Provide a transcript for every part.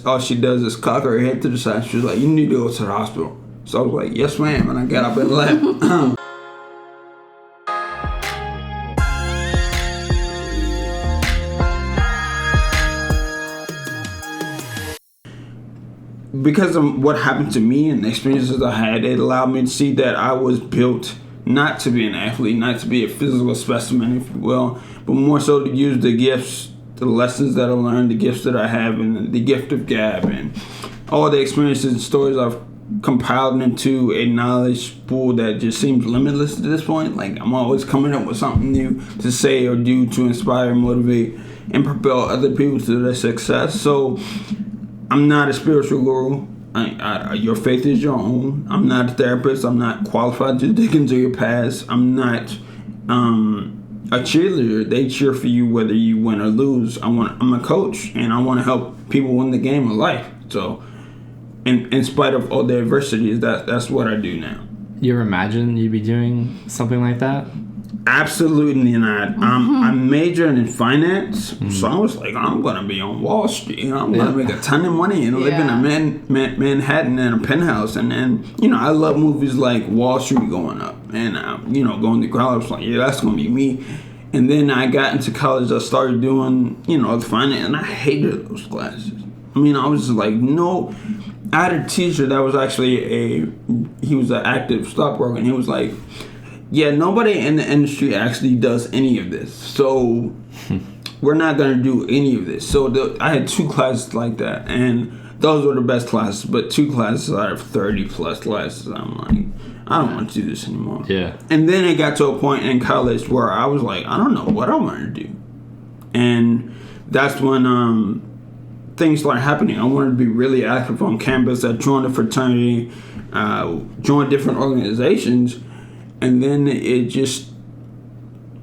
All she does is cock her head to the side. She was like, you need to go to the hospital. So I was like, yes ma'am, and I got up and left. Because of what happened to me and the experiences I had, it allowed me to see that I was built not to be an athlete, not to be a physical specimen, if you will, but more so to use the gifts, the lessons that I learned, the gifts that I have, and the gift of gab, and all the experiences and stories I've compiled into a knowledge pool that just seems limitless at this point. Like, I'm always coming up with something new to say or do to inspire, motivate, and propel other people to their success. So I'm not a spiritual guru. Your faith is your own. I'm not a therapist. I'm not qualified to dig into your past. I'm not a cheerleader. They cheer for you whether you win or lose. I'm a coach, and I want to help people win the game of life. So, in spite of all the adversities, that's what I do now. You ever imagine you'd be doing something like that? Absolutely not. I'm majoring in finance, so I was like, I'm gonna be on Wall Street. I'm gonna make a ton of money and live in a Manhattan in a penthouse. And then, I love movies like Wall Street going up, and going to college. Like, yeah, that's gonna be me. And then I got into college. I started doing, the finance, and I hated those classes. I was just like, no. I had a teacher that was actually he was an active stockbroker, and he was like, yeah, nobody in the industry actually does any of this. So we're not going to do any of this. So I had 2 classes like that, and those were the best classes. But 2 classes out of 30 plus classes, I'm like, I don't want to do this anymore. Yeah. And then it got to a point in college where I was like, I don't know what I want to do. And that's when things started happening. I wanted to be really active on campus. I joined a fraternity, joined different organizations. And then it just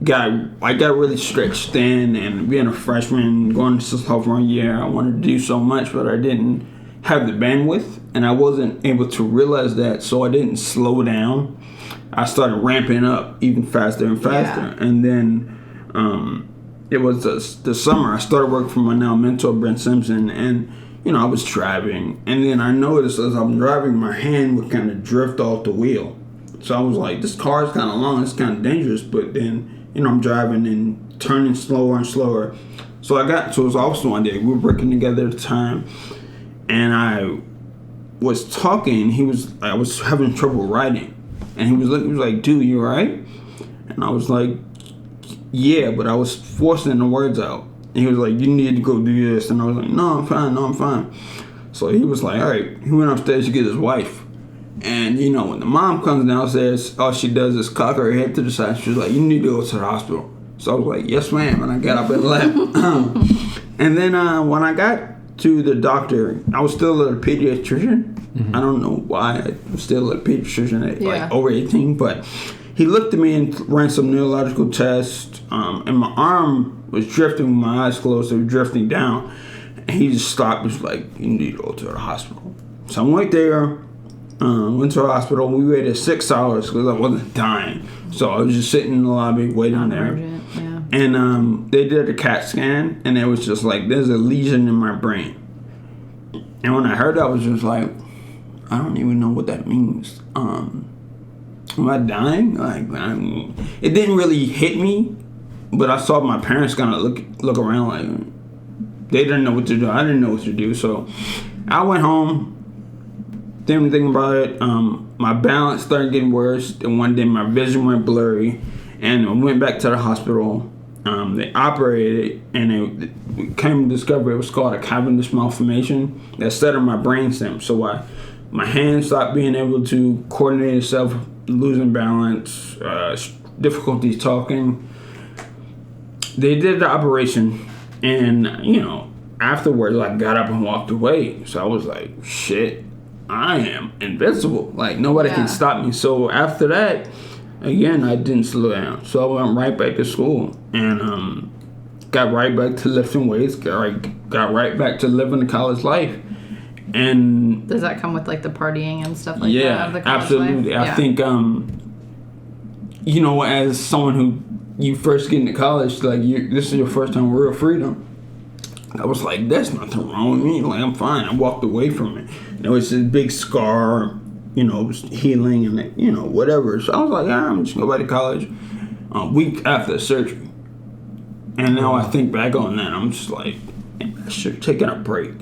I got really stretched thin, and being a freshman, going to sophomore year, I wanted to do so much, but I didn't have the bandwidth, and I wasn't able to realize that, so I didn't slow down. I started ramping up even faster and faster. Yeah. And then it was the summer. I started working for my now mentor, Brent Simpson, and I was driving, and then I noticed as I'm driving, my hand would kind of drift off the wheel. So I was like, this car is kind of long, it's kind of dangerous, but then, I'm driving and turning slower and slower. So I got to his office one day. We were working together at the time, and I was talking. I was having trouble writing, and he was like, dude, you all right? And I was like, yeah, but I was forcing the words out. And he was like, you need to go do this. And I was like, no, I'm fine. So he was like, all right. He went upstairs to get his wife. And, when the mom comes downstairs, all she does is cock her head to the side. She was like, you need to go to the hospital. So I was like, yes, ma'am. And I got up and left. And then when I got to the doctor, I was still a pediatrician. Mm-hmm. I don't know why I was still a pediatrician at like over 18. But he looked at me and ran some neurological tests. And my arm was drifting with my eyes closed. It was drifting down. And he just stopped. He was like, you need to go to the hospital. So I went there. Went to the hospital. We waited 6 hours because I wasn't dying. So I was just sitting in the lobby waiting there. Yeah. And they did a CAT scan, and it was just like, there's a lesion in my brain. And when I heard that, I was just like, I don't even know what that means. Am I dying? It didn't really hit me, but I saw my parents kind of look around like they didn't know what to do. I didn't know what to do. So I went home. Didn't think about it. My balance started getting worse, and one day my vision went blurry, and I went back to the hospital. They operated, and it came to discover it was called a Cavendish malformation that set in my brainstem. So my hand stopped being able to coordinate itself, losing balance, difficulties talking. They did the operation, and afterwards I got up and walked away. So I was like, shit. I am invincible. Like, nobody can stop me. So after that, again, I didn't slow down. So I went right back to school and got right back to lifting weights, got right back to living the college life. And does that come with like the partying and stuff like that? Yeah, absolutely. I think, as someone who you first get into college, like this is your first time real freedom. I was like, there's nothing wrong with me. Like, I'm fine. I walked away from it. It was this big scar, you know, it was healing and, you know, whatever. So I was like, I'm just going to go back to college a week after the surgery. And now I think back on that, I'm just like, I should have taken a break.